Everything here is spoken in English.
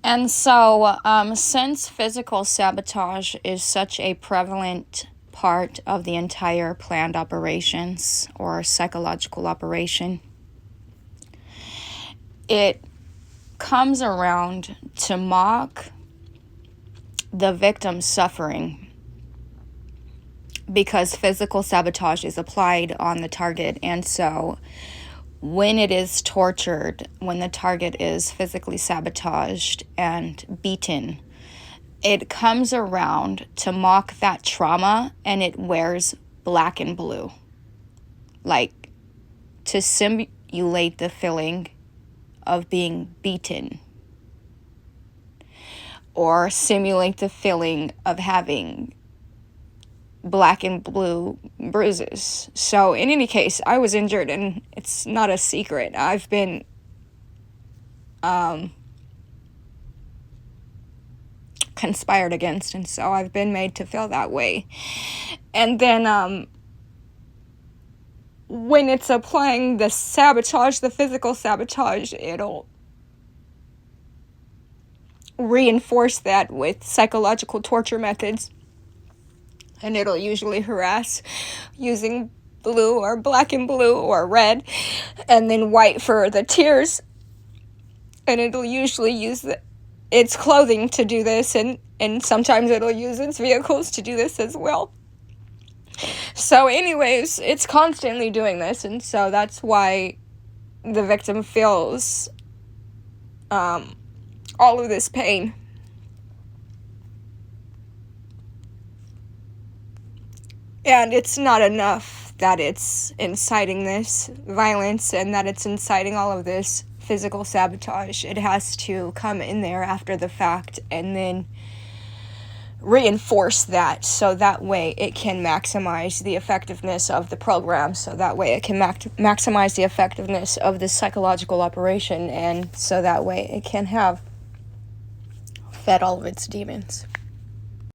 And so, since physical sabotage is such a prevalent part of the entire planned operations or psychological operation, it comes around to mock the victim's suffering because physical sabotage is applied on the target. And so when it is tortured, when the target is physically sabotaged and beaten, it comes around to mock that trauma, and it wears black and blue, like to simulate the feeling of being beaten or simulate the feeling of having black and blue bruises. So in any case, I was injured, and it's not a secret. I've been conspired against, and so I've been made to feel that way. And then when it's applying the sabotage, the physical sabotage, it'll reinforce that with psychological torture methods. And it'll usually harass using blue or black and blue or red, and then white for the tears. And it'll usually use its clothing to do this, and sometimes it'll use its vehicles to do this as well. So anyways, it's constantly doing this, and so that's why the victim feels all of this pain. And it's not enough that it's inciting this violence and that it's inciting all of this physical sabotage. It has to come in there after the fact and then reinforce that, so that way it can maximize the effectiveness of the program, so that way it can maximize the effectiveness of the psychological operation, and so that way it can have fed all of its demons.